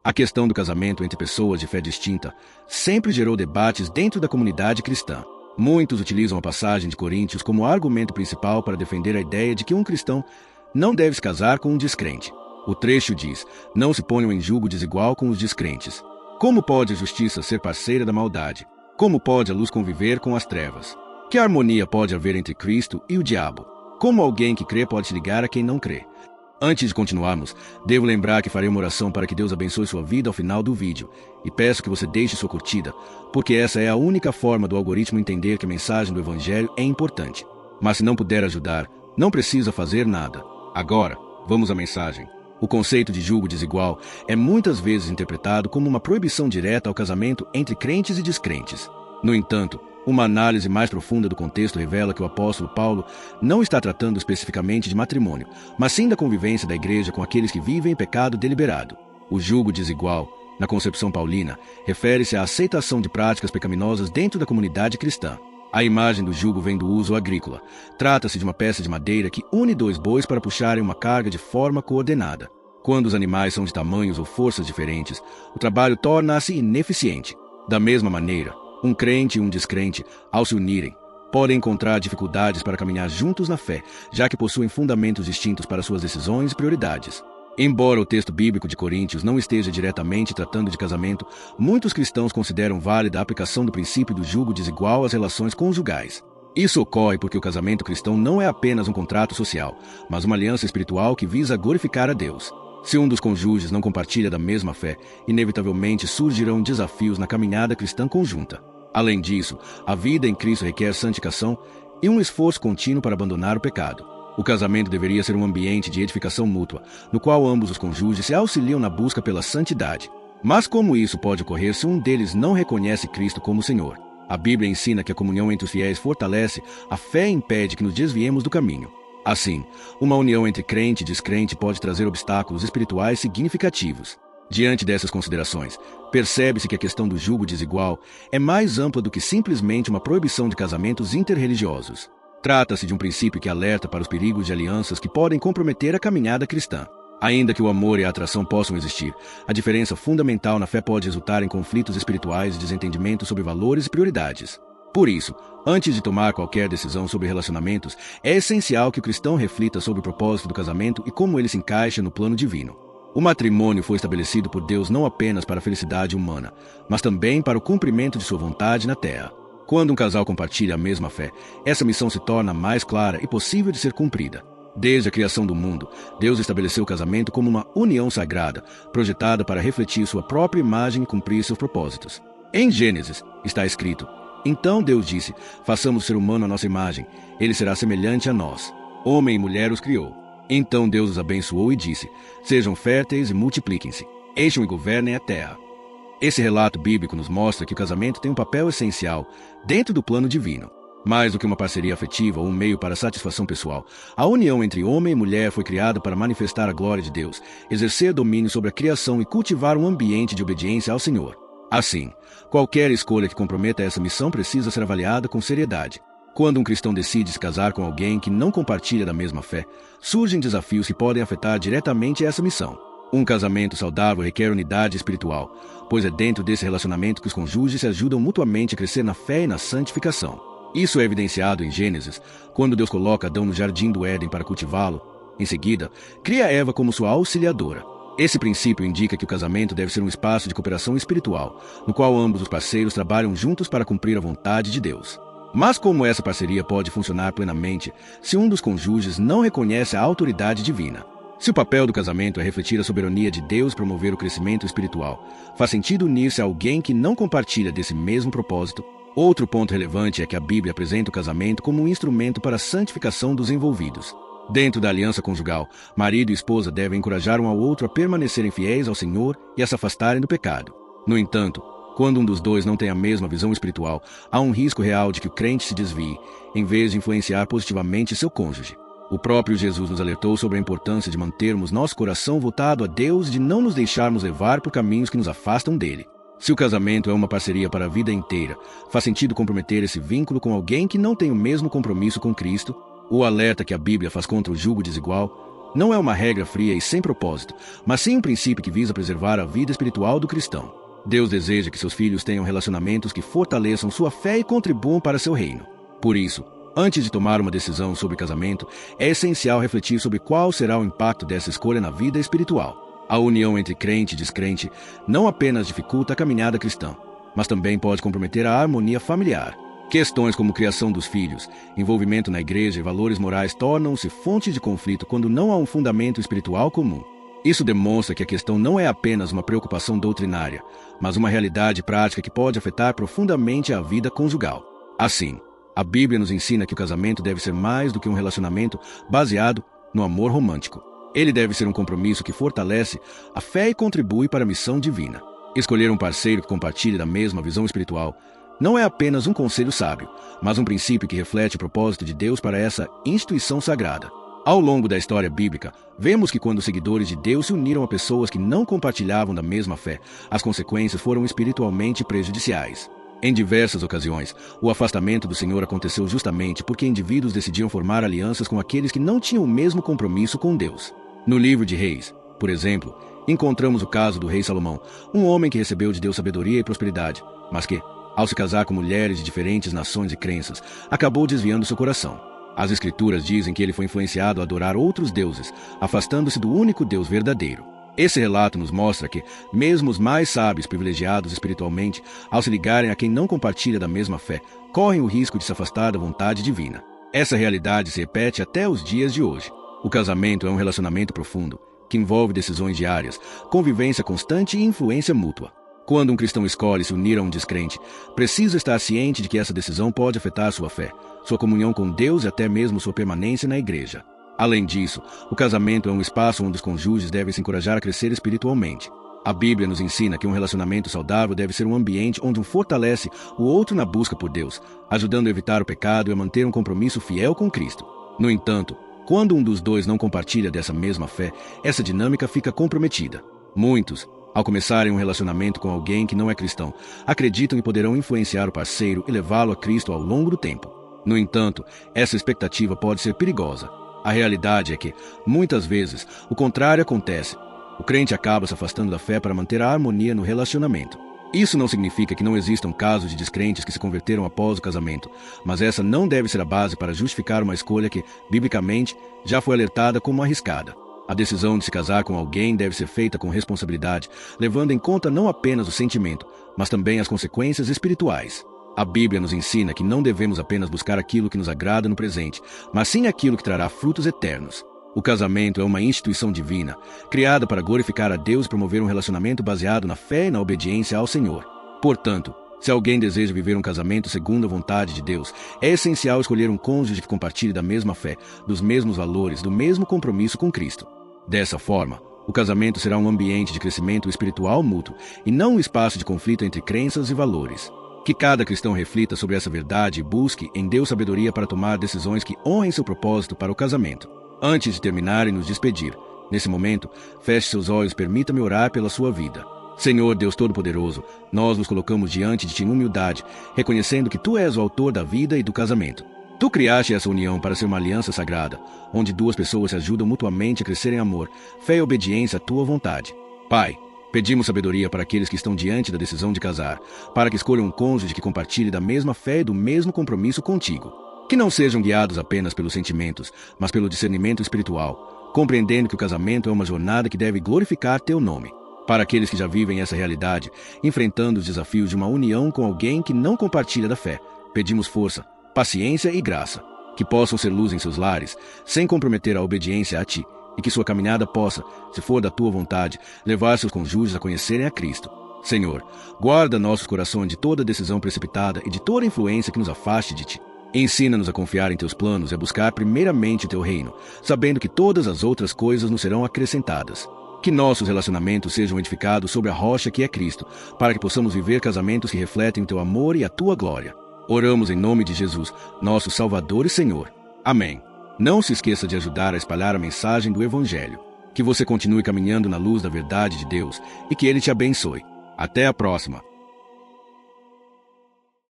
A questão do casamento entre pessoas de fé distinta sempre gerou debates dentro da comunidade cristã. Muitos utilizam a passagem de Coríntios como argumento principal para defender a ideia de que um cristão não deve se casar com um descrente. O trecho diz: não se ponham em julgo desigual com os descrentes. Como pode a justiça ser parceira da maldade? Como pode a luz conviver com as trevas? Que harmonia pode haver entre Cristo e o diabo? Como alguém que crê pode se ligar a quem não crê? Antes de continuarmos, devo lembrar que farei uma oração para que Deus abençoe sua vida ao final do vídeo, e peço que você deixe sua curtida, porque essa é a única forma do algoritmo entender que a mensagem do Evangelho é importante. Mas se não puder ajudar, não precisa fazer nada. Agora, vamos à mensagem. O conceito de julgo desigual é muitas vezes interpretado como uma proibição direta ao casamento entre crentes e descrentes. No entanto, uma análise mais profunda do contexto revela que o apóstolo Paulo não está tratando especificamente de matrimônio, mas sim da convivência da igreja com aqueles que vivem em pecado deliberado. O julgo desigual, na concepção paulina, refere-se à aceitação de práticas pecaminosas dentro da comunidade cristã. A imagem do jugo vem do uso agrícola. Trata-se de uma peça de madeira que une dois bois para puxarem uma carga de forma coordenada. Quando os animais são de tamanhos ou forças diferentes, o trabalho torna-se ineficiente. Da mesma maneira, um crente e um descrente, ao se unirem, podem encontrar dificuldades para caminhar juntos na fé, já que possuem fundamentos distintos para suas decisões e prioridades. Embora o texto bíblico de Coríntios não esteja diretamente tratando de casamento, muitos cristãos consideram válida a aplicação do princípio do julgo desigual às relações conjugais. Isso ocorre porque o casamento cristão não é apenas um contrato social, mas uma aliança espiritual que visa glorificar a Deus. Se um dos cônjuges não compartilha da mesma fé, inevitavelmente surgirão desafios na caminhada cristã conjunta. Além disso, a vida em Cristo requer santificação e um esforço contínuo para abandonar o pecado. O casamento deveria ser um ambiente de edificação mútua, no qual ambos os cônjuges se auxiliam na busca pela santidade. Mas como isso pode ocorrer se um deles não reconhece Cristo como Senhor? A Bíblia ensina que a comunhão entre os fiéis fortalece a fé e impede que nos desviemos do caminho. Assim, uma união entre crente e descrente pode trazer obstáculos espirituais significativos. Diante dessas considerações, percebe-se que a questão do julgo desigual é mais ampla do que simplesmente uma proibição de casamentos interreligiosos. Trata-se de um princípio que alerta para os perigos de alianças que podem comprometer a caminhada cristã. Ainda que o amor e a atração possam existir, a diferença fundamental na fé pode resultar em conflitos espirituais e desentendimento sobre valores e prioridades. Por isso, antes de tomar qualquer decisão sobre relacionamentos, é essencial que o cristão reflita sobre o propósito do casamento e como ele se encaixa no plano divino. O matrimônio foi estabelecido por Deus não apenas para a felicidade humana, mas também para o cumprimento de sua vontade na terra. Quando um casal compartilha a mesma fé, essa missão se torna mais clara e possível de ser cumprida. Desde a criação do mundo, Deus estabeleceu o casamento como uma união sagrada, projetada para refletir sua própria imagem e cumprir seus propósitos. Em Gênesis, está escrito: então Deus disse: façamos o ser humano à nossa imagem, ele será semelhante a nós. Homem e mulher os criou. Então Deus os abençoou e disse: sejam férteis e multipliquem-se, encham e governem a terra. Esse relato bíblico nos mostra que o casamento tem um papel essencial dentro do plano divino. Mais do que uma parceria afetiva ou um meio para a satisfação pessoal, a união entre homem e mulher foi criada para manifestar a glória de Deus, exercer domínio sobre a criação e cultivar um ambiente de obediência ao Senhor. Assim, qualquer escolha que comprometa essa missão precisa ser avaliada com seriedade. Quando um cristão decide se casar com alguém que não compartilha da mesma fé, surgem desafios que podem afetar diretamente essa missão. Um casamento saudável requer unidade espiritual, pois é dentro desse relacionamento que os cônjuges se ajudam mutuamente a crescer na fé e na santificação. Isso é evidenciado em Gênesis, quando Deus coloca Adão no jardim do Éden para cultivá-lo. Em seguida, cria Eva como sua auxiliadora. Esse princípio indica que o casamento deve ser um espaço de cooperação espiritual, no qual ambos os parceiros trabalham juntos para cumprir a vontade de Deus. Mas como essa parceria pode funcionar plenamente se um dos cônjuges não reconhece a autoridade divina? Se o papel do casamento é refletir a soberania de Deus e promover o crescimento espiritual, faz sentido unir-se a alguém que não compartilha desse mesmo propósito? Outro ponto relevante é que a Bíblia apresenta o casamento como um instrumento para a santificação dos envolvidos. Dentro da aliança conjugal, marido e esposa devem encorajar um ao outro a permanecerem fiéis ao Senhor e a se afastarem do pecado. No entanto, quando um dos dois não tem a mesma visão espiritual, há um risco real de que o crente se desvie, em vez de influenciar positivamente seu cônjuge. O próprio Jesus nos alertou sobre a importância de mantermos nosso coração voltado a Deus e de não nos deixarmos levar por caminhos que nos afastam dele. Se o casamento é uma parceria para a vida inteira, faz sentido comprometer esse vínculo com alguém que não tem o mesmo compromisso com Cristo? O alerta que a Bíblia faz contra o julgo desigual não é uma regra fria e sem propósito, mas sim um princípio que visa preservar a vida espiritual do cristão. Deus deseja que seus filhos tenham relacionamentos que fortaleçam sua fé e contribuam para seu reino. Por isso, antes de tomar uma decisão sobre casamento, é essencial refletir sobre qual será o impacto dessa escolha na vida espiritual. A união entre crente e descrente não apenas dificulta a caminhada cristã, mas também pode comprometer a harmonia familiar. Questões como criação dos filhos, envolvimento na igreja e valores morais tornam-se fonte de conflito quando não há um fundamento espiritual comum. Isso demonstra que a questão não é apenas uma preocupação doutrinária, mas uma realidade prática que pode afetar profundamente a vida conjugal. Assim, a Bíblia nos ensina que o casamento deve ser mais do que um relacionamento baseado no amor romântico. Ele deve ser um compromisso que fortalece a fé e contribui para a missão divina. Escolher um parceiro que compartilhe da mesma visão espiritual não é apenas um conselho sábio, mas um princípio que reflete o propósito de Deus para essa instituição sagrada. Ao longo da história bíblica, vemos que quando os seguidores de Deus se uniram a pessoas que não compartilhavam da mesma fé, as consequências foram espiritualmente prejudiciais. Em diversas ocasiões, o afastamento do Senhor aconteceu justamente porque indivíduos decidiam formar alianças com aqueles que não tinham o mesmo compromisso com Deus. No livro de Reis, por exemplo, encontramos o caso do rei Salomão, um homem que recebeu de Deus sabedoria e prosperidade, mas que, ao se casar com mulheres de diferentes nações e crenças, acabou desviando seu coração. As Escrituras dizem que ele foi influenciado a adorar outros deuses, afastando-se do único Deus verdadeiro. Esse relato nos mostra que, mesmo os mais sábios privilegiados espiritualmente, ao se ligarem a quem não compartilha da mesma fé, correm o risco de se afastar da vontade divina. Essa realidade se repete até os dias de hoje. O casamento é um relacionamento profundo, que envolve decisões diárias, convivência constante e influência mútua. Quando um cristão escolhe se unir a um descrente, precisa estar ciente de que essa decisão pode afetar sua fé, sua comunhão com Deus e até mesmo sua permanência na igreja. Além disso, o casamento é um espaço onde os cônjuges devem se encorajar a crescer espiritualmente. A Bíblia nos ensina que um relacionamento saudável deve ser um ambiente onde um fortalece o outro na busca por Deus, ajudando a evitar o pecado e a manter um compromisso fiel com Cristo. No entanto, quando um dos dois não compartilha dessa mesma fé, essa dinâmica fica comprometida. Muitos, ao começarem um relacionamento com alguém que não é cristão, acreditam que poderão influenciar o parceiro e levá-lo a Cristo ao longo do tempo. No entanto, essa expectativa pode ser perigosa. A realidade é que, muitas vezes, o contrário acontece. O crente acaba se afastando da fé para manter a harmonia no relacionamento. Isso não significa que não existam casos de descrentes que se converteram após o casamento, mas essa não deve ser a base para justificar uma escolha que, biblicamente, já foi alertada como arriscada. A decisão de se casar com alguém deve ser feita com responsabilidade, levando em conta não apenas o sentimento, mas também as consequências espirituais. A Bíblia nos ensina que não devemos apenas buscar aquilo que nos agrada no presente, mas sim aquilo que trará frutos eternos. O casamento é uma instituição divina, criada para glorificar a Deus e promover um relacionamento baseado na fé e na obediência ao Senhor. Portanto, se alguém deseja viver um casamento segundo a vontade de Deus, é essencial escolher um cônjuge que compartilhe da mesma fé, dos mesmos valores, do mesmo compromisso com Cristo. Dessa forma, o casamento será um ambiente de crescimento espiritual mútuo e não um espaço de conflito entre crenças e valores. Que cada cristão reflita sobre essa verdade e busque em Deus sabedoria para tomar decisões que honrem seu propósito para o casamento. Antes de terminar e nos despedir, nesse momento, feche seus olhos e permita-me orar pela sua vida. Senhor Deus Todo-Poderoso, nós nos colocamos diante de Ti em humildade, reconhecendo que Tu és o autor da vida e do casamento. Tu criaste essa união para ser uma aliança sagrada, onde duas pessoas se ajudam mutuamente a crescer em amor, fé e obediência à Tua vontade. Pai, pedimos sabedoria para aqueles que estão diante da decisão de casar, para que escolham um cônjuge que compartilhe da mesma fé e do mesmo compromisso contigo. Que não sejam guiados apenas pelos sentimentos, mas pelo discernimento espiritual, compreendendo que o casamento é uma jornada que deve glorificar Teu nome. Para aqueles que já vivem essa realidade, enfrentando os desafios de uma união com alguém que não compartilha da fé, pedimos força, paciência e graça, que possam ser luz em seus lares, sem comprometer a obediência a Ti, e que sua caminhada possa, se for da Tua vontade, levar seus cônjuges a conhecerem a Cristo. Senhor, guarda nossos corações de toda decisão precipitada e de toda influência que nos afaste de Ti. Ensina-nos a confiar em Teus planos e a buscar primeiramente o Teu reino, sabendo que todas as outras coisas nos serão acrescentadas. Que nossos relacionamentos sejam edificados sobre a rocha que é Cristo, para que possamos viver casamentos que refletem o Teu amor e a Tua glória. Oramos em nome de Jesus, nosso Salvador e Senhor. Amém. Não se esqueça de ajudar a espalhar a mensagem do Evangelho. Que você continue caminhando na luz da verdade de Deus e que Ele te abençoe. Até a próxima.